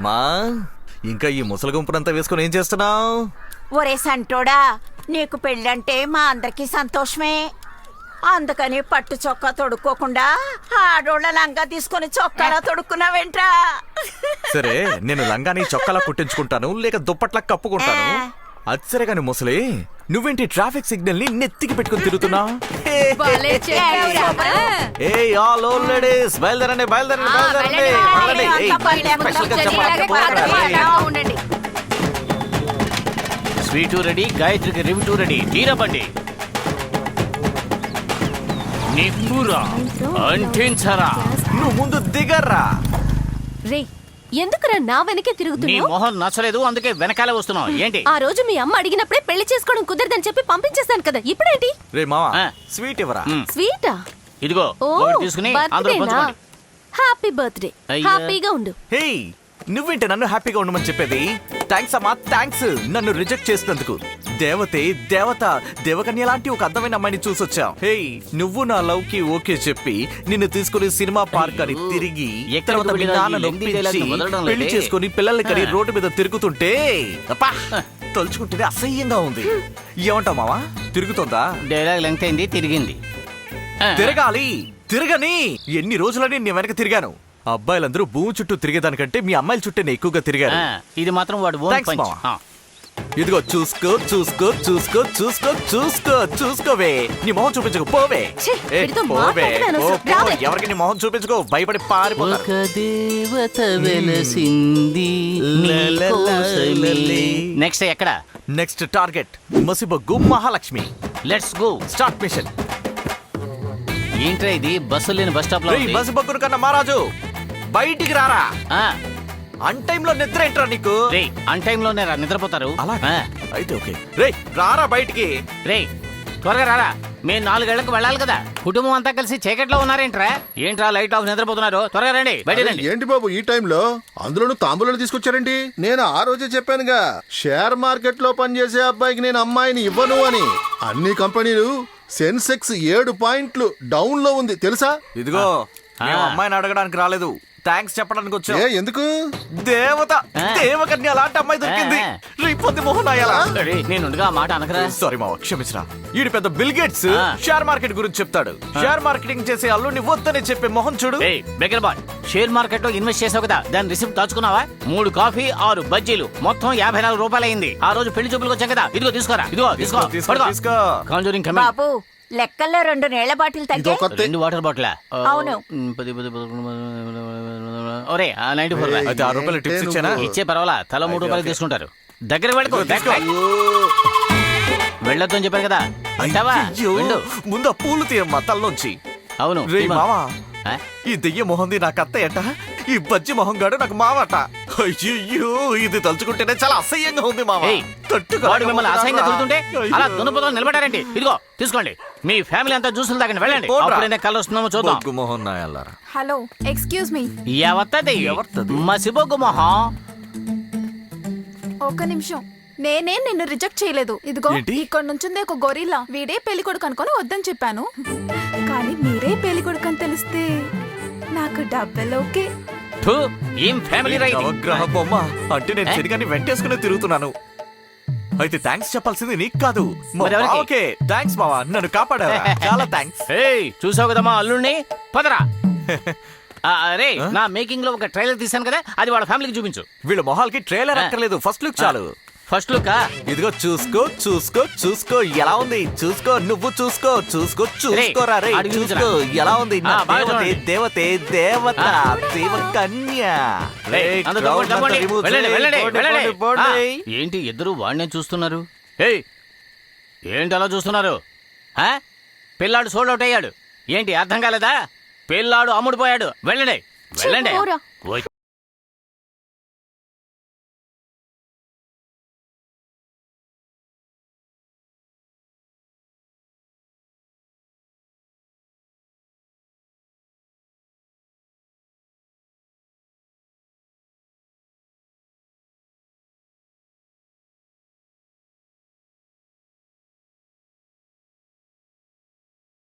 అమ్మా ఇంకా ఈ ముసలి గుంపునంతా వేసుకుని ఏం చేస్తున్నావు? ఒరే సంటోడా, నీకు పెళ్ళంటే మా అందరికి సంతోషమే. అందుకని పట్టు చొక్కా తొడుక్కోకుండా ఆడోళ్ళ లంగా తీసుకుని చొక్కాలా తొడుక్కున్నావేంట్రా? సరే, నేను లంగాని చొక్కాలా కుట్టించుకుంటాను, లేక దుప్పట్లా కప్పుకుంటాను. అచ్చరే గాని ముసలి, నువ్వేంటి ట్రాఫిక్ సిగ్నల్ ని నెత్తికి పెట్టుకుని తిరుగుతున్నావు? బయలుదేరండి బయలుదేరండి. స్వీటు రెడీ, గాయత్రికి రివిటు రెడీ. తీరబండి నిప్పురా అంటించరా. నువ్వు ముందు దిగర్రా. రే, ఎందుకురా నా వెనకే నీ తిరుగుతున్నావు? మొహం నచ్చలేదు, అందుకే వెనకాలే వస్తున్నావు. ఏంటి? ఆ రోజు మీ అమ్మ అడిగినప్పుడే పెళ్లి చేసుకోవడం కుదరదని చెప్పి పంపించేశాను కదా, ఇప్పుడేంటి? రే మావా, ఆ. స్వీట్ ఇవ్వరా. స్వీటా? ఇదిగో ఓ, ఒకటి తీసుకుని అందరూ బర్త్డేనా? పంచుకోండి. Happy birthday. అయ్యా. హ్యాపీగా ఉండు. హే, నువ్వేంటి నన్ను హ్యాపీగా ఉండమని చెప్పేది? థ్యాంక్స్ అమ్మా, థ్యాంక్స్ నన్ను రిజెక్ట్ చేసినందుకు. దేవకన్య లాంటి ఒక అందమైన అమ్మాయిని చూసొచ్చావు. హే, నువ్వు నా లవ్ కి ఓకే చెప్పి నిన్ను తీసుకుని సినిమా పార్క్ అని తిరిగి తర్వాత మీ నాన్నను ఒప్పించి పెళ్లి చేసుకుని పిల్లల్ని కని రోడ్డు మీద తిరుగుతుంటే అప్పా తలుచుకుంటేనే అసహ్యంగా ఉంది. ఏమంటావు మావా, తిరుగుతుందా? డైలాగ్ లెంగ్త్ అయింది, తిరిగింది. తిరగని ఎన్ని రోజులని నేను వెనక తిరిగాను. అబ్బాయిలందరూ భూమి చుట్టూ తిరిగేదానికంటే మీ అమ్మాయిల చుట్టూ ఎక్కువగా తిరిగారు. ఇది మాత్రం వాడు ఓన్ Thanks, పంచ్. మావా. ఇదిగో చూసుకోవే. నీ మొహం చూపించకు, పోవే. ఛీ, ఏ, వీడితో పోవే. మాట్లాడతాను పో, అసలు. పో. రావే. ఎవరికి నీ మొహం చూపించుకో, భయపడి పారిపోతారు. ఒక దేవత వెలసింది నీకోసమే. నెక్స్ట్ ఎక్కడ? నెక్స్ట్ టార్గెట్ మసిబొగ్గు Mahalakshmi. Let's go. Start mission. ఏంట్రా ఇది? బస్సు లేని బస్ స్టాప్ లో ఉంది. మసిబొగ్గును కన్నా మహారాజు బయటికి రారా. ఆ, అన్ టైమ్ లో నిద్ర ఏంట్రా నీకు? రేయ్, అన్ టైం లోనే రా, నిద్రపోతారు. అలా ఆ, అయితే ఓకే. రే రారా బయటికి. రేయ్ త్వరగా రారా, మేము 4 గంటలకు వెళ్ళాలి కదా. కుటుంబం అంతా కలిసి చీకట్లో ఉన్నారేంట్రా? ఏంట్రా లైట్ ఆఫ్ నిద్రపోతున్నారు? త్వరగా రండి, బయట రండి. ఏంటి బాబు ఈ టైంలో? అందులోనూ తాంబూలను తీసుకొచ్చారేంటి? నేను ఆ రోజే చెప్పానుగా, షేర్ మార్కెట్ లో పనిచేసే అబ్బాయికి నేను అమ్మాయిని ఇవ్వను అని. అన్ని కంపెనీలు సెన్సెక్స్ 7 పాయింట్లు డౌన్ లో ఉంది తెలుసా? ఇదిగో మేము అమ్మాయిని అడగడానికి రాలేదు, థ్యాంక్స్ చెప్పడానికి వచ్చా. ఏ ఎందుకు? దేవకన్య అలాంటి అమ్మాయి దొరికింది. రేపొద్దు మోహన్ అయ్యాలా. నేనుండగా మాట అనకరా. సారీ మావ, క్షమించరా. ఈడు పెద్ద బిల్ గేట్స్ షేర్ మార్కెట్ గురించి చెప్తాడు. షేర్ మార్కెటింగ్ చేసే అల్లుడిని వద్దనే చెప్పే మొహం చూడు. బెగర్ బాయ్, షేర్ మార్కెట్ లో ఇన్వెస్ట్ చేసావు కదా, దాని రిసిప్ట్ దాచుకున్నావా? 3 కాఫీ 6 బజ్జీలు మొత్తం 54 రూపాయలు అయింది. ఆ రోజు పెళ్లి చూపులకు వచ్చాం కదా, ఇదిగో తీసుకోరా. ఇదిగో తీసుకో. Conjuring coming. బాబు, లెక్కల్లో 2 నీళ్ల బాటిల్ తగ్గే. 2 వాటర్ బాటిల్. అవును. 94. అయితే 6 రూపాయలు టిప్స్ ఇచ్చానా? ఇచ్చే పర్వాలా, తల 3 రూపాయలు తీసుకుంటారు. దగ్గర వెళ్ళొద్దని చెప్పారు కదా, అంటావా? అయ్యో, వెళ్ళు. ముందు ఆ పూలు తీయమ్మా తల్లోంచి. అవును. రేయ్ మావా, ఆ? ఈ దెయ్య మొహంది నాకు అత్తయ్యట, ఈ బజ్జి మొహం గాడు నాకు మావట. అయ్యో, ఇది తలుచుకుంటేనే చాలా అసహ్యంగా ఉంది మావా. ఏయ్, వాడు మిమ్మల్ని అసహ్యంగా తిరుగుతుంటే అలా దున్నపోతూ నిలబడారండి. ఇదిగో తీసుకోండి, మీ ఫ్యామిలీ అంతా జ్యూసులు తాగండి, వెళ్ళండి. అప్పుడైనా కలర్ వస్తున్నామో చూద్దాం. బొగ్గు మొహం నాయల్లారా. Hello, excuse me. ఎవత్తది? ఎవరితది? మసిబొగ్గు మొహం. ఒక్క నిమిషం. నేనే నిన్ను రిజెక్ట్ చేయలేదు. ఇదిగో ఏంటి? ఇక్కడ నుంచింది ఒక గొరిల్లా. వీడే పెళ్లి కొడుకు అనుకొని వద్దని చెప్పాను, కానీ మీరే పెళ్లి కొడుకు అని తెలిస్తే నాకు డబ్బులు ఓకే. థు, ఏం ఫ్యామిలీ రైట్? నవగ్రహ బొమ్మ అంటే నేను శరీరాన్ని వెంటేసుకుని తిరుగుతున్నాను. అయితే థ్యాంక్స్ చెప్పాల్సింది నీకు కాదు. మరి ఎవరికి? ఓకే, థ్యాంక్స్ మావా, నన్ను కాపాడారా. చాలా థ్యాంక్స్. ఏయ్, చూసావు కదా మా అల్లుడిని, పదరా. అరే, నా మేకింగ్ లో ఒక ట్రైలర్ తీసాను కదా, అది వాళ్ళ ఫ్యామిలీకి చూపించు. వీళ్ళ మొహాలకి ట్రైలర్ అక్కర్లేదు, ఫస్ట్ లుక్ చాలు. First look. ఇదిగో చూసుకో ఎలా ఉంది, చూసుకో, నువ్వు చూసుకోరా రే, అడిగి చూసుకో ఎలా ఉంది. నా బాగా దేవతే దేవకన్య. అందరూ తప్పండి, వెళ్ళండి. ఏంటి ఇద్దరు వాడినే చూస్తున్నారు? ఏయ్, ఏంటి అలా చూస్తున్నారు? పిల్లాడు సోల్డ్ అవుట్ అయ్యాడు. ఏంటి అర్థం కాలేదా? పిల్లాడు అమ్ముడుపోయాడు. వెళ్ళండి. పోరా.